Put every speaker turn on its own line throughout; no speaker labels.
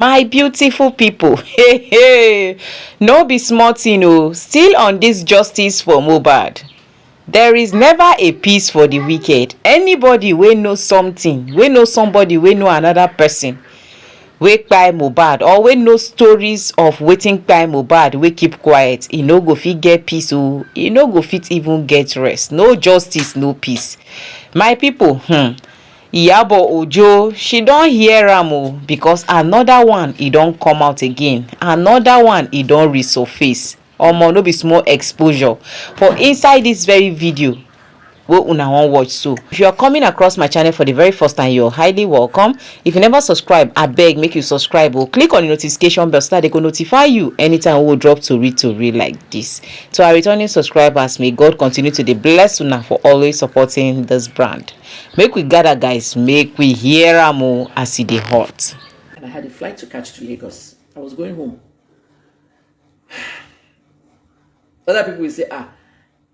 My beautiful people, hey hey, no be small thing o. Still on this justice for Mohbad. There is never a peace for the wicked. Anybody wey know something, wey know somebody, wey know another person wey kpai Mohbad, or wey know stories of wetin kpai Mohbad, wey keep quiet, e no go fit get peace o. E no go fit even get rest. No justice, no peace. My people, Iyàbø Øjo, she don hear am o, because another one e don come out again. Another one e don resurface. Omo, no be small exposure for inside this very video wey una wan watch so. If you are coming across my channel for the very first time, you're highly welcome. If you never subscribe, abeg make you subscribe o. Click on the notification bell so that they go notify you anytime we will drop tori like this. To our returning subscribers, may God continue to dey bless una for always supporting this brand. Make we gather, guys, make we hear am o as e dey hot.
And I had a flight to catch to Lagos. I was going home. Other people will say,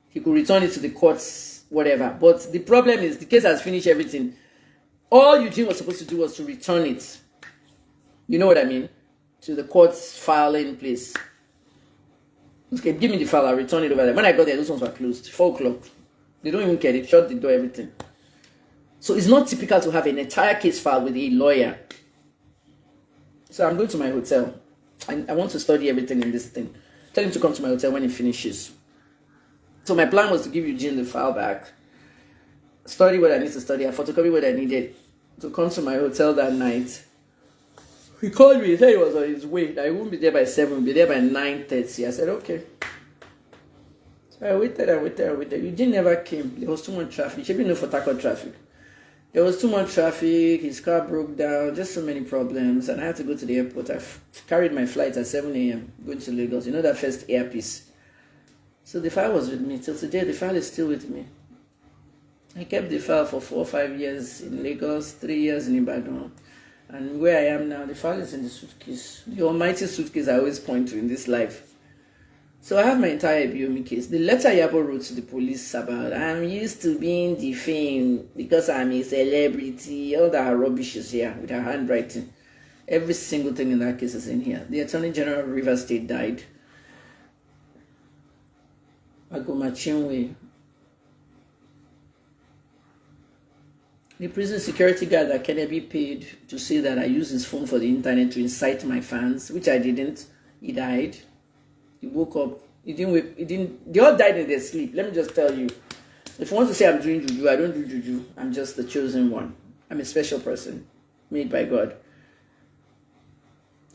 he could return it to the courts, whatever. But the problem is the case has finished everything. All Eugene was supposed to do was to return it. You know what I mean? To the court's filing place. Okay, give me the file, I'll return it over there. When I got there, those ones were closed. 4 o'clock. They don't even care. They shut the door, everything. So it's not typical to have an entire case filed with a lawyer. So I'm going to my hotel. I want to study everything in this thing. Tell him to come to my hotel when he finishes. So my plan was to give Eugene the file back, study what I need to study, and photocopy what I needed to come to my hotel that night. He called me, he said he was on his way, that he won't be there by 7, he'll be there by 9:30. I said, okay. So I waited. Eugene never came. There was too much traffic. She didn't know for taco traffic. There was too much traffic, his car broke down, just so many problems, and I had to go to the airport. I carried my flight at 7 a.m. going to Lagos. You know that first earpiece. So the file was with me. Till today, the file is still with me. I kept the file for 4 or 5 years in Lagos, 3 years in Ibadan. And where I am now, the file is in the suitcase. The almighty suitcase I always point to in this life. So I have my entire Iyàbø case. The letter Iyàbø wrote to the police about, I'm used to being defamed because I'm a celebrity. All that rubbish is here with her handwriting. Every single thing in that case is in here. The Attorney General of Rivers State died. Agomachinwe. The prison security guard that Kennedy paid to say that I used his phone for the internet to incite my fans, which I didn't. He died. He woke up. They all died in their sleep. Let me just tell you. If you want to say I'm doing juju, I don't do juju. I'm just the chosen one. I'm a special person made by God.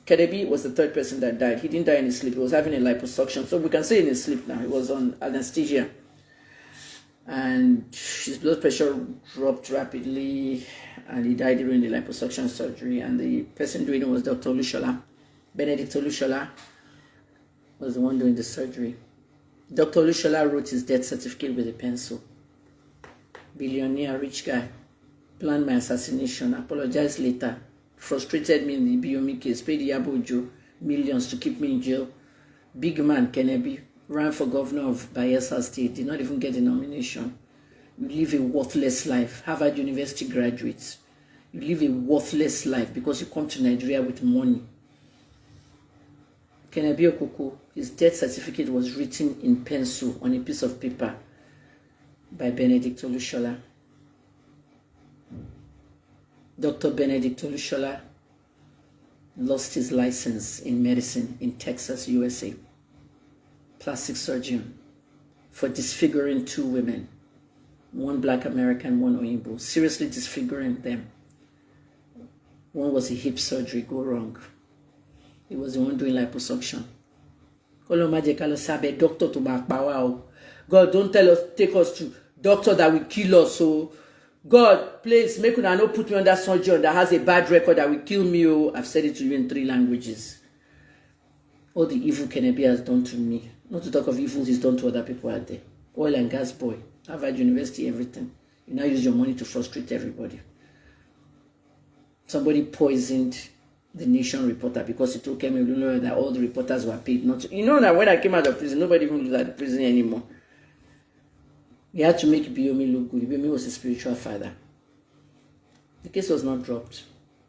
Kennedy was the 3rd person that died. He didn't die in his sleep. He was having a liposuction. So we can say in his sleep now. He was on anesthesia. And his blood pressure dropped rapidly. And he died during the liposuction surgery. And the person doing it was Dr. Olushola. Benedict Olushola was the one doing the surgery. Dr. Olushola wrote his death certificate with a pencil. Billionaire, rich guy. Planned my assassination. Apologized later. Frustrated me in the Iyàbø case. Paid Iyàbø Øjo millions to keep me in jail. Big man Kennedy ran for governor of Bayelsa State. Did not even get the nomination. You live a worthless life. Harvard University graduates. You live a worthless life because you come to Nigeria with money. Kennedy Okoko, his death certificate was written in pencil on a piece of paper by Benedict Olushola. Dr. Benedict Olushola lost his license in medicine in Texas, USA. Plastic surgeon for disfiguring 2 women. 1 Black American, 1 Oyinbo. Seriously disfiguring them. One was a hip surgery go wrong. He was the one doing liposuction. Doctor to back power. God, don't take us to doctor that will kill us. So God, please make una no put me on that surgeon that has a bad record that will kill me. Oh, I've said it to you in 3 languages. All the evil Kennedy has done to me. Not to talk of evil he's done to other people out there. Oil and gas boy. Harvard University, everything. You now use your money to frustrate everybody. Somebody poisoned the Nation reporter because it told Kemi that all the reporters were paid not to. You know that when I came out of prison, nobody even looked at the prison anymore. He had to make Iyàbø look good. Iyàbø was a spiritual father. The case was not dropped.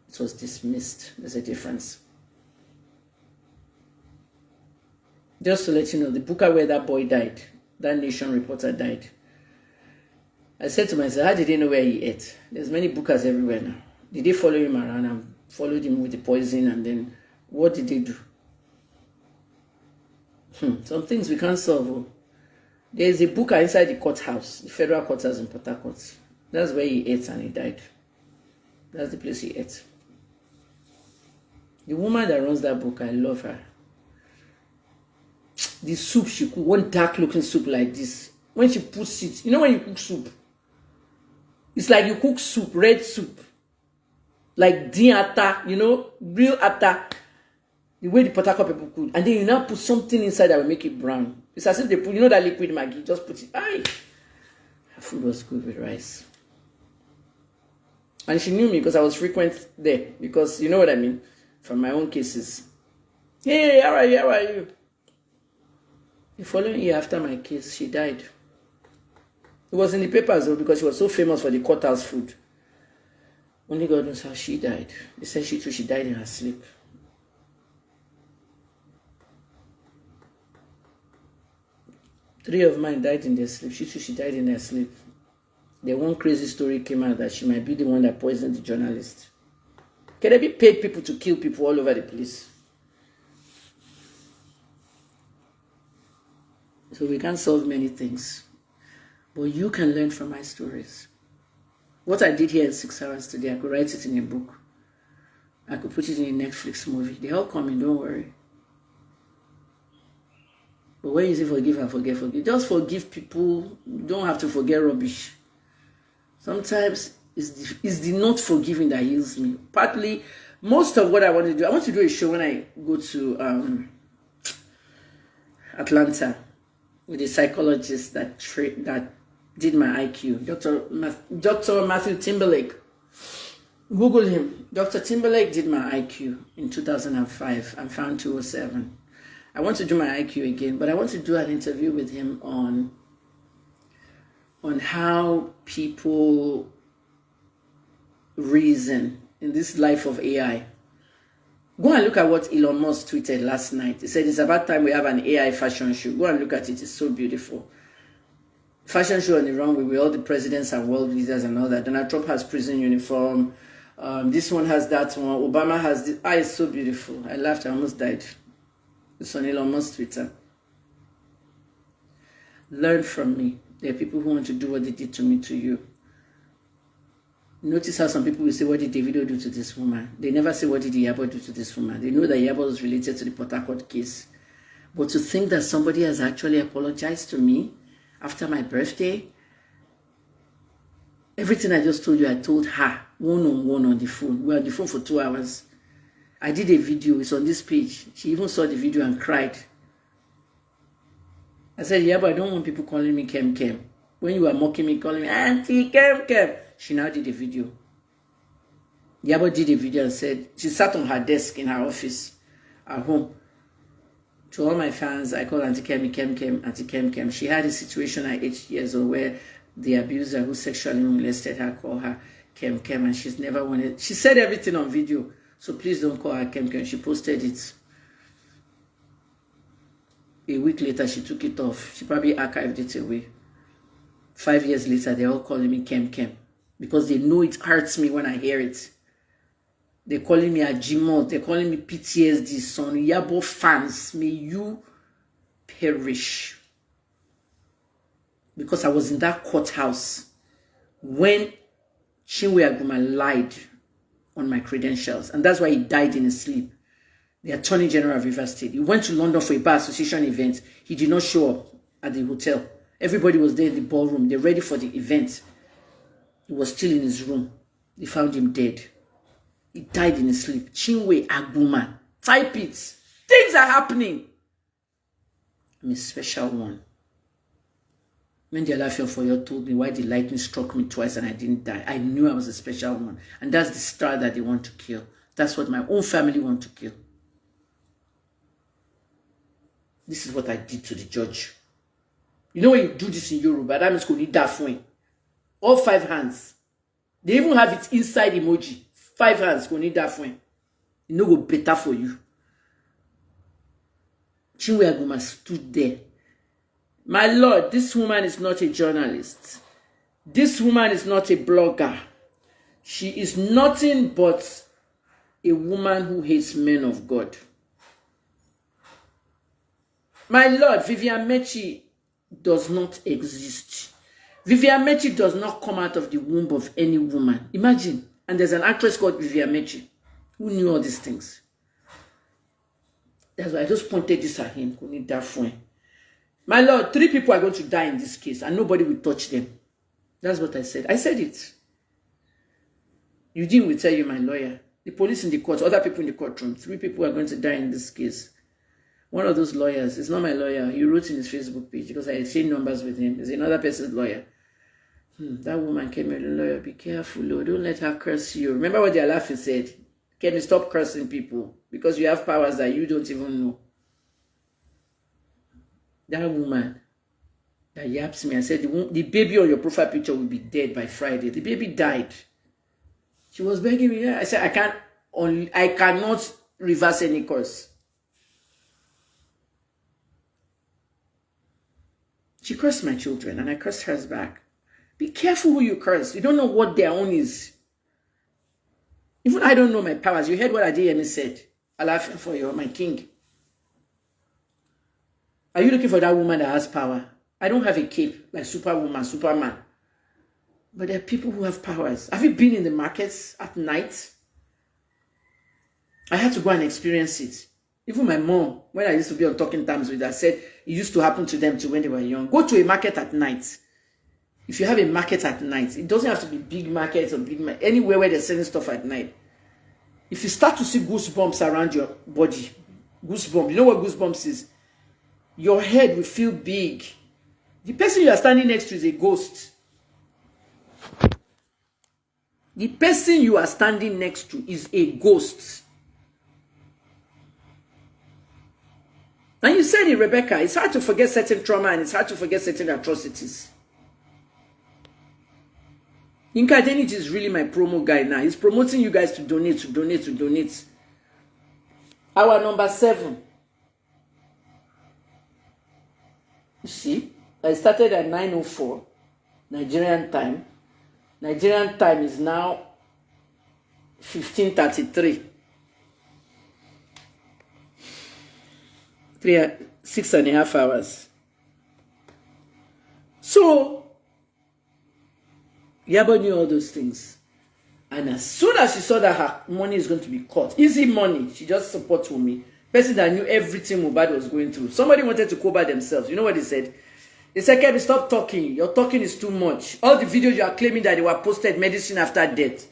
It was dismissed. There's a difference. Just to let you know, the booker where that boy died, that Nation reporter died. I said to myself, how did they know where he ate? There's many bookers everywhere now. Did they follow him around and followed him with the poison, and then what did they do? Some things we can't solve. Oh. There's a booker inside the courthouse, the federal courthouse in Port Harcourt. That's where he ate and he died. That's the place he ate. The woman that runs that book, I love her. The soup she cook, one dark looking soup like this. When she puts it, you know when you cook soup, it's like you cook soup, red soup. Like din ata, you know, real ata. The way the Port Harcourt people cook. And then you now put something inside that will make it brown. It's as if they put, you know that liquid Maggi, just put it. Aye. Her food was good with rice. And she knew me because I was frequent there. Because you know what I mean? From my own cases. Hey, how are you? How are you? The following year after my case, she died. It was in the papers though, because she was so famous for the courthouse food. Only God knows how she died. They said she too, she died in her sleep. Three of mine died in their sleep. She too, she died in her sleep. Then one crazy story came out that she might be the one that poisoned the journalist. Can they be paid people to kill people all over the place? So we can't solve many things. But you can learn from my stories. What I did here in 6 hours today, I could write it in a book. I could put it in a Netflix movie. They all coming, don't worry. But when you say forgive and forget, just forgive people. You don't have to forget rubbish. Sometimes it's the not forgiving that heals me. Partly, most of what I want to do, I want to do a show when I go to Atlanta with a psychologist that did my IQ, Dr. Matthew Timberlake. Google him. Dr. Timberlake did my IQ in 2005 and found 207. I want to do my IQ again, but I want to do an interview with him on how people reason in this life of AI. Go and look at what Elon Musk tweeted last night. He said it's about time we have an AI fashion show. Go and look at it. It's so beautiful. Fashion show on the runway with all the presidents and world leaders and all that. Donald Trump has prison uniform. This one has that one. Obama has this. Ah, it's so beautiful. I laughed. I almost died. It's on Elon Musk's Twitter. Learn from me. There are people who want to do what they did to me to you. Notice how some people will say, what did Davido do to this woman? They never say, what did Iyàbø do to this woman? They know that Iyàbø was related to the Port Harcourt case. But to think that somebody has actually apologized to me after my birthday, everything I just told you, I told her one-on-one on the phone. We were on the phone for 2 hours. I did a video. It's on this page. She even saw the video and cried. I said, yeah, but I don't want people calling me Kem Kem. When you were mocking me, calling me Auntie Kem Kem. She now did a video. Iyàbø did a video and said, she sat on her desk in her office at home. To all my fans, I call Auntie Kemi Kem Kem, Auntie Kem Kem. She had a situation at 8 years old where the abuser who sexually molested her called her Kem Kem, and she's never wanted. She said everything on video, so please don't call her Kem Kem. She posted it. A week later, she took it off. She probably archived it away. 5 years later, they're all calling me Kem Kem because they know it hurts me when I hear it. They're calling me Ajimot. They're calling me PTSD, son. Iyàbø fans, may you perish. Because I was in that courthouse when Chinwe Aguma lied on my credentials. And that's why he died in his sleep. The Attorney General of Rivers State. He went to London for a bar association event. He did not show up at the hotel. Everybody was there in the ballroom. They're ready for the event. He was still in his room. They found him dead. He died in his sleep. Chinwe Aguma. Type it. Things are happening. I'm a special one. When the Alaafin of Oyo told me why the lightning struck me twice and I didn't die, I knew I was a special one. And that's the star that they want to kill. That's what my own family want to kill. This is what I did to the judge. You know when you do this in Yoruba, that means you need that phone. All 5 hands. They even have it inside emoji. 5 hands, you need that phone. You know go better for you. Chinwe Aguma stood there. My Lord, this woman is not a journalist. This woman is not a blogger. She is nothing but a woman who hates men of God. My Lord, Vivian Mechi does not exist. Vivian Mechi does not come out of the womb of any woman. Imagine. And there's an actress called Vivian Mechi who knew all these things. That's why I just pointed this at him. My Lord, 3 people are going to die in this case and nobody will touch them. That's what I said. I said it. Eugene will tell you, my lawyer. The police in the court, other people in the courtroom. 3 people are going to die in this case. One of those lawyers, it's not my lawyer. He wrote in his Facebook page because I exchanged numbers with him. It's another person's lawyer. That woman came in, lawyer, be careful, Lord. Don't let her curse you. Remember what the Alafin said? Can you stop cursing people? Because you have powers that you don't even know. That woman that yaps me, I said, the baby on your profile picture will be dead by Friday. The baby died. She was begging me. I said, I cannot reverse any curse. She cursed my children and I cursed hers back. Be careful who you curse. You don't know what their own is. Even I don't know my powers. You heard what Adeyemi said. Allah for you, my king. Are you looking for that woman that has power? I don't have a cape like Superwoman, Superman. But there are people who have powers. Have you been in the markets at night? I had to go and experience it. Even my mom, when I used to be on talking terms with her, said it used to happen to them too when they were young. Go to a market at night. If you have a market at night, it doesn't have to be big markets or anywhere where they're selling stuff at night. If you start to see goosebumps around your body, goosebumps, you know what goosebumps is? Your head will feel big. The person you are standing next to is a ghost. The person you are standing next to is a ghost. And you said it, Rebecca, it's hard to forget certain trauma and it's hard to forget certain atrocities. Inka Denich is really my promo guy now. He's promoting you guys to donate. Our number 7. You see, I started at 9:04 Nigerian time. Nigerian time is now 15:33. 6.5 hours. So, Iyàbø knew all those things. And as soon as she saw that her money is going to be cut, easy money, she just supported me. Person that knew everything Mohbad was going through. Somebody wanted to cover themselves. You know what they said? They said, Kevin, stop talking. Your talking is too much. All the videos you are claiming that they were posted medicine after death.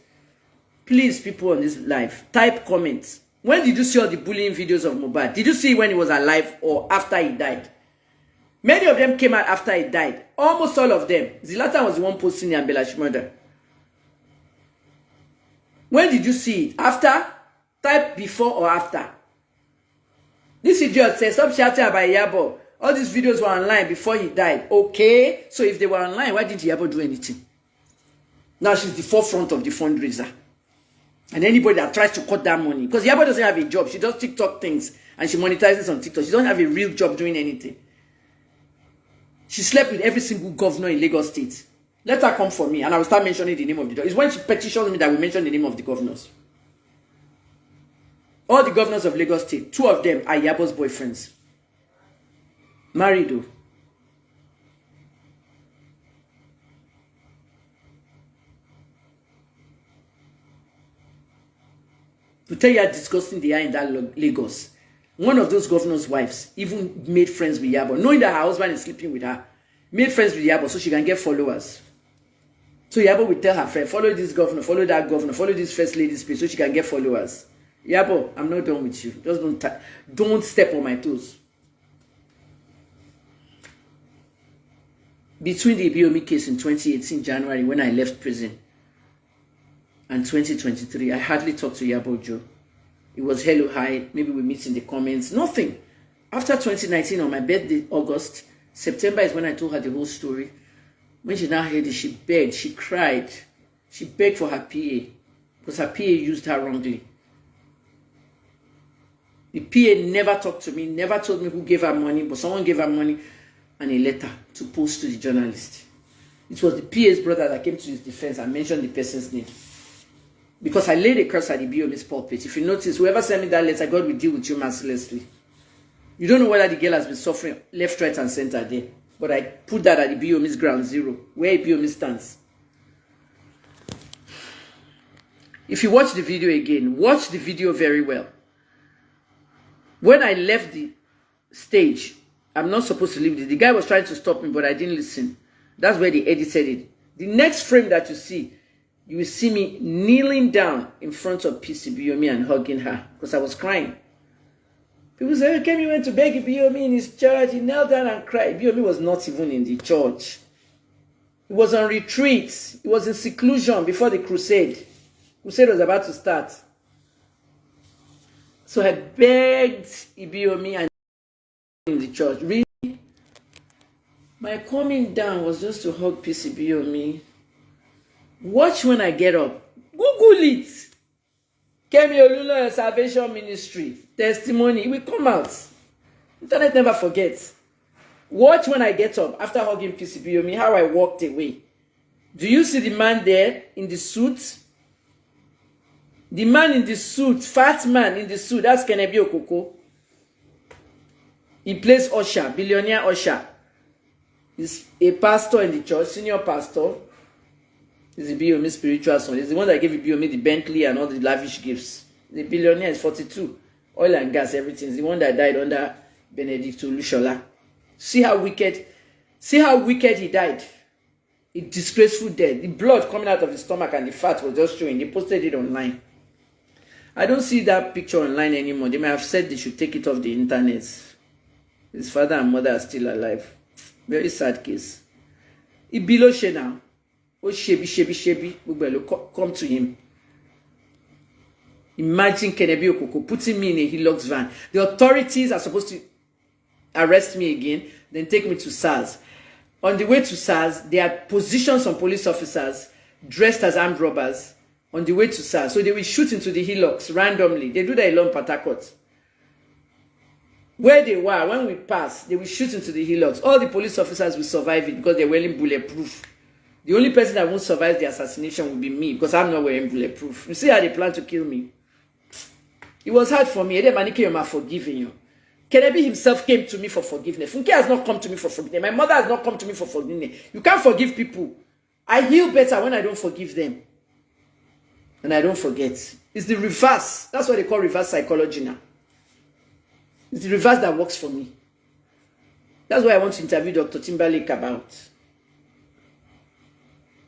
Please, people on this live, type comments. When did you see all the bullying videos of Mohbad? Did you see when he was alive or after he died? Many of them came out after he died. Almost all of them. Zlatan was the one posting the Ambelash murder. When did you see it? After? Type before or after. This idiot says, stop shouting about Iyàbø. All these videos were online before he died. Okay. So if they were online, why didn't Iyàbø do anything? Now she's the forefront of the fundraiser. And anybody that tries to cut that money. Because Iyàbø doesn't have a job. She does TikTok things. And she monetizes on TikTok. She doesn't have a real job doing anything. She slept with every single governor in Lagos State. Let her come for me. And I will start mentioning the name of the governor. It's when she petitions me that we mention the name of the governors. All the governors of Lagos State, 2 of them are Iyàbø's boyfriends. Married though. To tell you how disgusting they are in that Lagos. One of those governors' wives even made friends with Iyàbø, knowing that her husband is sleeping with her. Made friends with Iyàbø so she can get followers. So Iyàbø will tell her friend, follow this governor, follow that governor, follow this first lady's page so she can get followers. Iyàbø, I'm not done with you. Just don't step on my toes. Between the Ibiomi case in 2018 January when I left prison and 2023, I hardly talked to Iyàbø Øjo. It was hello, hi, maybe we meet in the comments. Nothing. After 2019, on my birthday, August, September is when I told her the whole story. When she now heard it, she begged, she cried. She begged for her PA because her PA used her wrongly. The PA never talked to me, never told me who gave her money, but someone gave her money and a letter to post to the journalist. It was the PA's brother that came to his defense and mentioned the person's name. Because I laid a curse at the BOM's pulpit. If you notice, whoever sent me that letter, God will deal with you mercilessly. You don't know whether the girl has been suffering left, right, and center there. But I put that at the BOM's ground zero, where a BOM stands. If you watch the video again, watch the video very well. When I left the stage, I'm not supposed to leave it. The guy was trying to stop me, but I didn't listen. That's where they edited it. The next frame that you will see me kneeling down in front of PCBOME and hugging her because I was crying. People say, okay, he went to beg BOME in his church. He knelt down and cried. BOME was not even in the church. He was on retreat. He was in seclusion before the crusade. Crusade was about to start. So I begged BOME and in the church. Really? My coming down was just to hug PCBOME. Watch when I get up. Google it. Kemi Oluloyo Salvation Ministry. Testimony. It will come out. Internet never forgets. Watch when I get up after hugging PCBOME how I walked away. Do you see the man there in the suit? The man in the suit, fat man in the suit, that's Iyàbø Øjo. He plays usher, billionaire usher. He's a pastor in the church, senior pastor. He's the BOME spiritual son. He's the one that gave BOME the Bentley and all the lavish gifts. The billionaire is 42. Oil and gas, everything. He's the one that died under Benedict Olusola. See how wicked he died. A disgraceful death. The blood coming out of his stomach and the fat was just showing. They posted it online. I don't see that picture online anymore. They may have said they should take it off the internet. His father and mother are still alive. Very sad case. He below she now. Oh, shebi. Come to him. Imagine Iyàbø Øjo putting me in a Hilux van. The authorities are supposed to arrest me again, then take me to SARS. On the way to SARS, there are positions on police officers dressed as armed robbers on the way to SARS. So they will shoot into the Hilux randomly. They do that along Port Harcourt. Where they were, when we pass, they will shoot into the Hilux. All the police officers will survive it because they're wearing bulletproof. The only person that won't survive the assassination will be me because I'm not wearing bulletproof. You see how they plan to kill me? It was hard for me. I'm forgiving you. Kennedy himself came to me for forgiveness. Funke has not come to me for forgiveness. My mother has not come to me for forgiveness. You can't forgive people. I heal better when I don't forgive them. And I don't forget. It's the reverse. That's what they call reverse psychology now. It's the reverse that works for me. That's why I want to interview Dr. Timberlake about.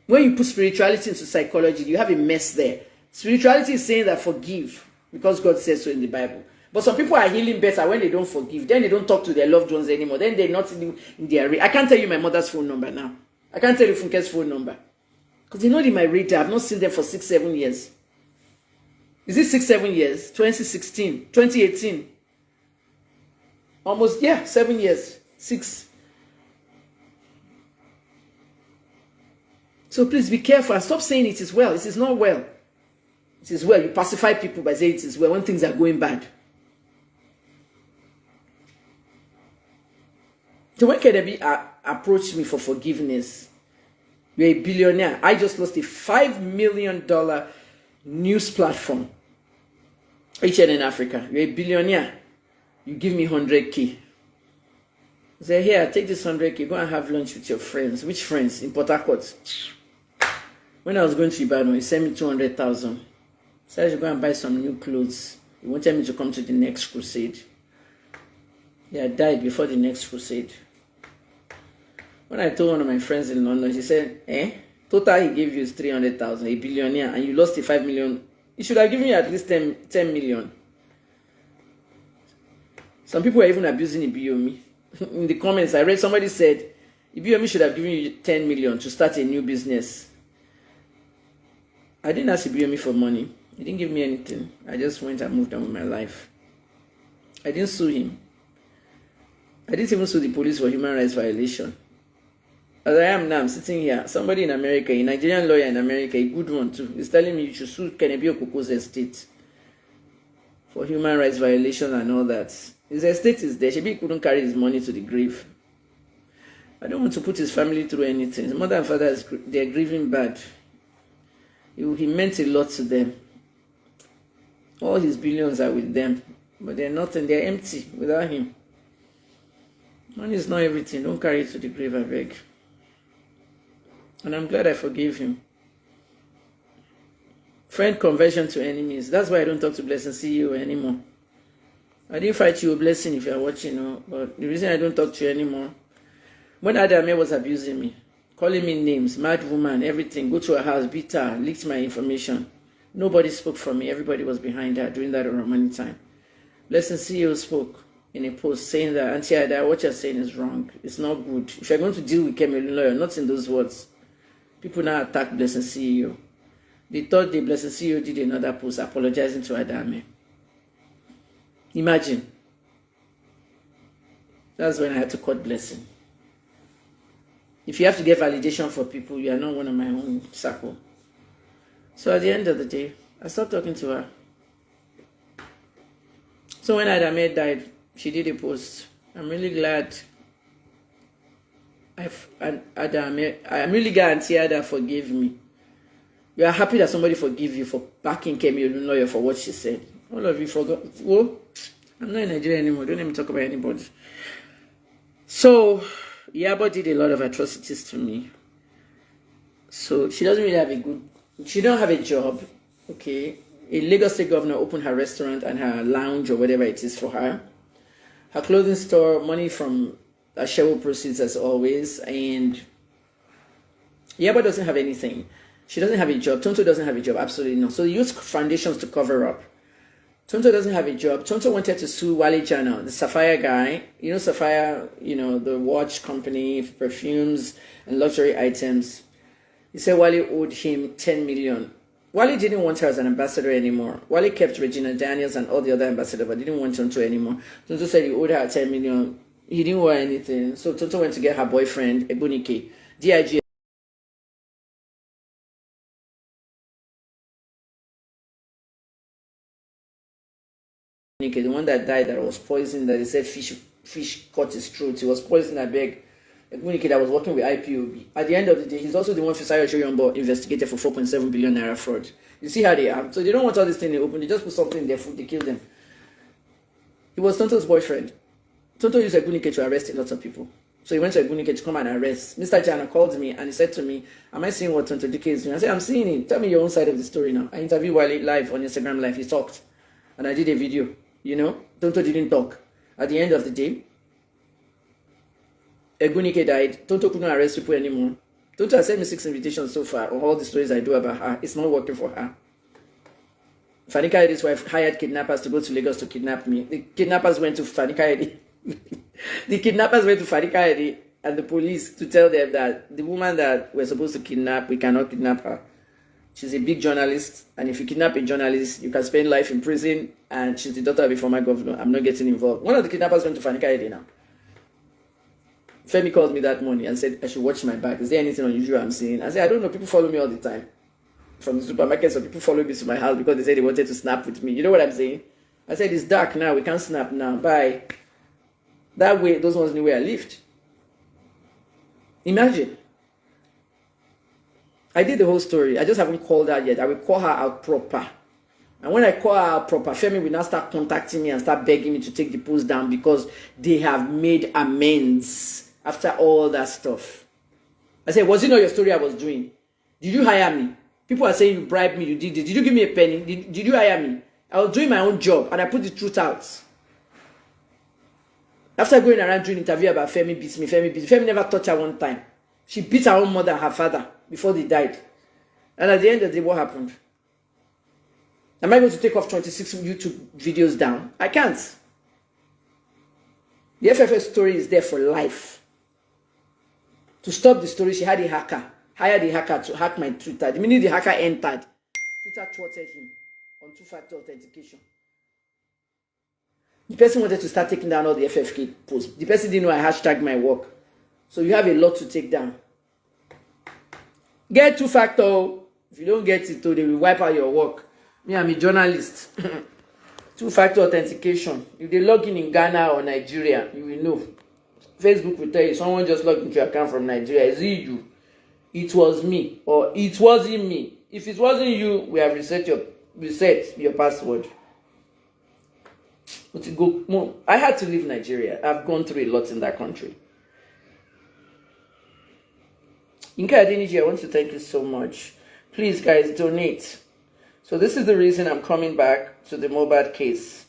When you put spirituality into psychology, you have a mess there. Spirituality is saying that forgive because God says so in the Bible. But some people are healing better when they don't forgive. Then they don't talk to their loved ones anymore. Then they're not in their... I can't tell you my mother's phone number now. I can't tell you Funke's phone number. Because they're not in my radar. I've not seen them for 6-7 years. Is it 6-7 years? 2016, 2018. Almost, 7 years. 6. So please be careful and stop saying it is well. It is not well. It is well. You pacify people by saying it is well when things are going bad. So when Kennedy approached me for forgiveness, you're a billionaire. I just lost a $5 million news platform. HN in Africa. You're a billionaire. You give me 100K. I said, here, take this 100K. Go and have lunch with your friends. Which friends? In Port Harcourt. When I was going to Ibadan, he sent me 200,000. So I should go and buy some new clothes. He wanted me to come to the next crusade. Yeah, I died before the next crusade. When I told one of my friends in London, she said, total he gave you is 300,000, a billionaire, and you lost the 5 million. He should have given you at least 10 million. Some people were even abusing Ibiomi. In the comments, I read somebody said, Ibiomi should have given you 10 million to start a new business. I didn't ask Ibiomi for money. He didn't give me anything. I just went and moved on with my life. I didn't sue him. I didn't even sue the police for human rights violation. As I am now, I'm sitting here. Somebody in America, a Nigerian lawyer in America, a good one too, is telling me you should sue Iyàbø Øjo's estate for human rights violation and all that. His estate is there. Shebi couldn't carry his money to the grave. I don't want to put his family through anything. His mother and father, they're grieving bad. He meant a lot to them. All his billions are with them. But they're nothing. They're empty without him. Money is not everything. Don't carry it to the grave, I beg. And I'm glad I forgave him. Friend conversion to enemies. That's why I don't talk to Blessing CEO anymore. I didn't fight you, Blessing, if you're watching, no? But the reason I don't talk to you anymore, when Adame was abusing me, calling me names, mad woman, everything, go to her house, beat her, leaked my information. Nobody spoke for me. Everybody was behind her during that Romani time. Blessing CEO spoke in a post saying that, Auntie Ada, what you're saying is wrong. It's not good. If you're going to deal with Kemi lawyer, not in those words. People now attack Blessing CEO. The third day, Blessing CEO did another post apologizing to Adame. Imagine. That's when I had to cut Blessing. If you have to get validation for people, you are not one of my own circle. So at the end of the day, I stopped talking to her. So when Adame died, she did a post. I'm really glad. I'm really glad Auntie Ada forgave me. You are happy that somebody forgive you for backing Kemi lawyer for what she said. All of you forgot. Well, I'm not in Nigeria anymore. Don't let me talk about anybody. So, Iyàbø did a lot of atrocities to me. So, she doesn't really have a good... She don't have a job, okay? A Lagos State governor opened her restaurant and her lounge or whatever it is for her. Her clothing store, money from Ashewo proceeds as always. And Iyàbø doesn't have anything. She doesn't have a job. Tonto doesn't have a job. Absolutely not. So they use foundations to cover up. Tonto doesn't have a job. Tonto wanted to sue Wale Jana, the Sapphire guy. You know Sapphire, the watch company, perfumes and luxury items. He said Wale owed him 10 million. Wale didn't want her as an ambassador anymore. Wale kept Regina Daniels and all the other ambassadors, but didn't want Tonto anymore. Tonto said he owed her 10 million. He didn't want anything. So Tonto went to get her boyfriend, Ebunike, DIG. The one that died that was poisoned, that they said fish cut his throat. He was poisoned, I beg. Ebunike that was working with IPOB. At the end of the day, he's also the one Fisayo Shoyombo investigated for 4.7 billion naira fraud. You see how they are. So they don't want all this thing in open. They just put something in their food, they kill them. He was Tonto's boyfriend. Tonto used Ebunike to arrest a lot of people. So he went to Ebunike to come and arrest. Mr. Jana called me and he said to me, am I seeing what Tonto Dike is doing? I said, I'm seeing it. Tell me your own side of the story now. I interviewed Wale live on Instagram Live. He talked. And I did a video. Tonto didn't talk. At the end of the day, Ebunike died. Tonto couldn't arrest people anymore. Tonto has sent me 6 invitations so far on all the stories I do about her. It's not working for her. Fani Kayede's wife hired kidnappers to go to Lagos to kidnap me. The kidnappers went to Fani Kayede. The kidnappers went to Fani Kayede and the police to tell them that the woman that we're supposed to kidnap, we cannot kidnap her. She's a big journalist, and if you kidnap a journalist, you can spend life in prison, and she's the daughter of a former governor. I'm not getting involved. One of the kidnappers went to Fani Kayede now. Femi called me that morning and said, I should watch my back. Is there anything unusual I'm seeing? I said, I don't know. People follow me all the time. From the supermarket, so people follow me to my house because they said they wanted to snap with me. You know what I'm saying? I said, it's dark now. We can't snap now. Bye. That way, those ones knew where I lived. Imagine. I did the whole story. I just haven't called her yet. I will call her out proper. And when I call her out proper, Femi will now start contacting me and start begging me to take the post down because they have made amends after all that stuff. I said, was it not your story I was doing? Did you hire me? People are saying you bribed me, you did this. Did you give me a penny? Did you hire me? I was doing my own job and I put the truth out. After going around doing interview about Femi beats me, Femi never touched her one time. She beat her own mother and her father before they died. And at the end of the day, what happened? Am I going to take off 26 YouTube videos down? I can't. The FFS story is there for life. To stop the story, she had a hacker. Hired a hacker to hack my Twitter. The minute the hacker entered, Twitter thwarted him on two-factor authentication. The person wanted to start taking down all the FFK posts. The person didn't know I hashtagged my work. So you have a lot to take down. Get two-factor. If you don't get it, they will wipe out your work. Me, I'm a journalist. Two-factor authentication. If they log in Ghana or Nigeria, you will know. Facebook will tell you someone just logged into your account from Nigeria. Is it you? It was me, or it wasn't me. If it wasn't you, we have reset your password. But I had to leave Nigeria. I've gone through a lot in that country. Inka Adeniji, I want to thank you so much. Please, guys, donate. So this is the reason I'm coming back to the Mohbad case.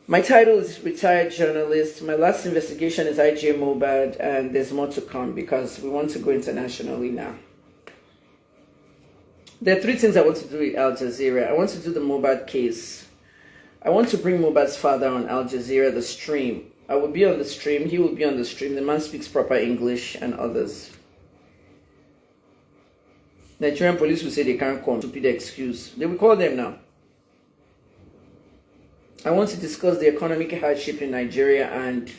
My title is Retired Journalist. My last investigation is IJ Mohbad, and there's more to come because we want to go internationally now. There are 3 things I want to do with Al Jazeera. I want to do the Mohbad case. I want to bring Mohbad's father on Al Jazeera, the stream. I will be on the stream. He will be on the stream. The man speaks proper English and others. Nigerian police will say they can't come. Stupid excuse. They will call them now. I want to discuss the economic hardship in Nigeria and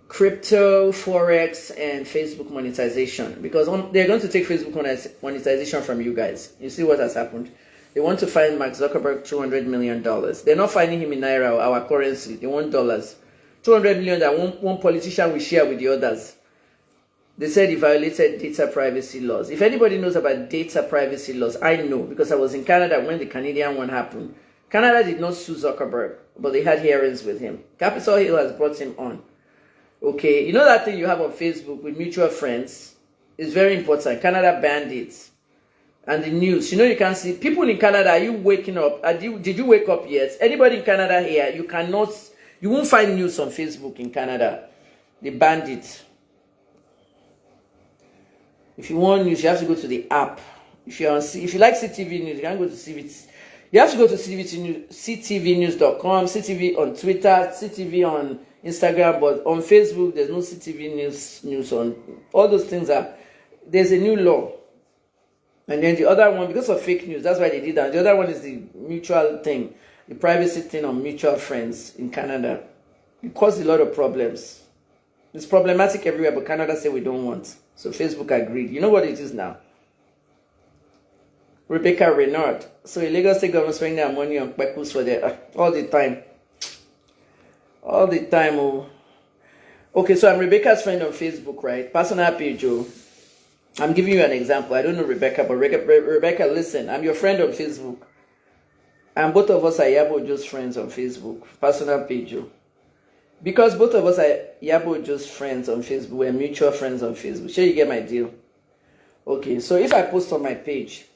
crypto, forex, and Facebook monetization. Because they're going to take Facebook monetization from you guys. You see what has happened? They want to find Mark Zuckerberg $200 million. They're not finding him in Naira, our currency. They want dollars. $200 million that one politician will share with the others. They said he violated data privacy laws. If anybody knows about data privacy laws, I know because I was in Canada when the Canadian one happened. Canada did not sue Zuckerberg, but they had hearings with him. Capitol Hill has brought him on. Okay, you know that thing you have on Facebook with mutual friends? It's very important. Canada banned it. And the news, you know, you can see people in Canada. Are you waking up? Did you wake up yet? Anybody in Canada here, you won't find news on Facebook in Canada. They banned it. If you want news, you have to go to the app. If you like CTV news, you can go to CTV. You have to go to ctvnews.com, CTV on Twitter, CTV on Instagram, but on Facebook, there's no CTV news on. All those things there's a new law. And then the other one, because of fake news, that's why they did that. The other one is the mutual thing, the privacy thing on mutual friends in Canada. It caused a lot of problems. It's problematic everywhere, but Canada said we don't want. So Facebook agreed. You know what it is now? Rebecca Reynard. So the Lagos State government spending their money on purpose for their all the time. All the time. Oh. Okay, so I'm Rebecca's friend on Facebook, right? Personal page. I'm giving you an example. I don't know Rebecca, but Rebecca, listen. I'm your friend on Facebook. And both of us are Iyàbø Øjo's friends on Facebook. Personal page. Because both of us are Iyàbø Øjo's friends on Facebook. We're mutual friends on Facebook. Sure, you get my deal? Okay, so if I post on my page,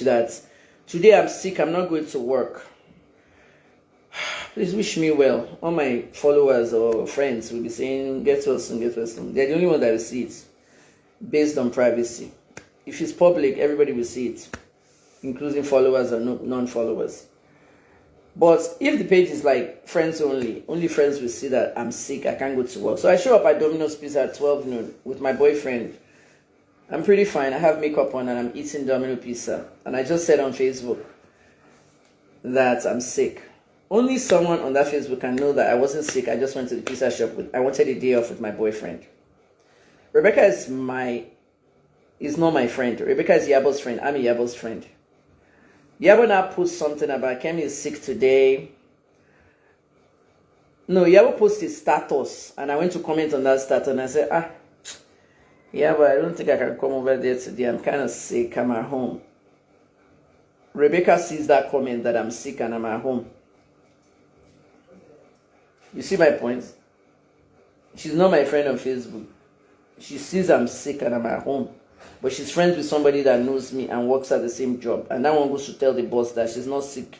that today I'm sick, I'm not going to work, please wish me well. All my followers or friends will be saying, get well soon, get well soon. They're the only one that will see it, based on privacy. If it's public, everybody will see it, including followers and non-followers. But if the page is like friends only friends will see that I'm sick, I can't go to work. So I show up at Domino's Pizza at 12 noon with my boyfriend. I'm pretty fine. I have makeup on and I'm eating Domino Pizza. And I just said on Facebook that I'm sick. Only someone on that Facebook can know that I wasn't sick. I just went to the pizza shop. I wanted a day off with my boyfriend. Rebecca is not my friend. Rebecca is Iyàbø's friend. I'm Iyàbø's friend. Iyàbø now post something about Kemi is sick today. No, Iyàbø posted status. And I went to comment on that status and I said, yeah, but I don't think I can come over there today. I'm kind of sick. I'm at home. Rebecca sees that comment that I'm sick and I'm at home. You see my point? She's not my friend on Facebook. She sees I'm sick and I'm at home. But she's friends with somebody that knows me and works at the same job. And that one goes to tell the boss that she's not sick.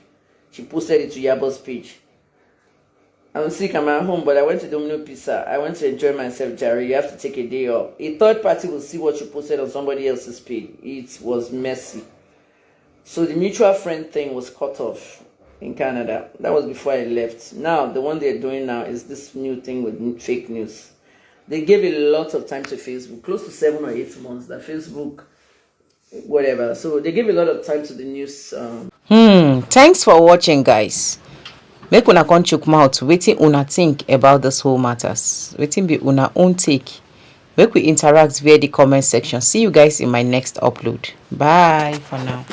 She posted it to Iyàbø's page. I'm sick, I'm at home, but I went to Domino Pizza. I went to enjoy myself, Jerry. You have to take a day off. A third party will see what you posted on somebody else's page. It was messy. So the mutual friend thing was cut off in Canada. That was before I left. Now, the one they're doing now is this new thing with fake news. They gave a lot of time to Facebook, close to 7 or 8 months, that Facebook, whatever. So they gave a lot of time to the news.
Thanks for watching, guys. Make una come chook mouth wetin una think about this whole matters. Wetin be una own take Make we interact via the comment section. See you guys in my next upload. Bye for now.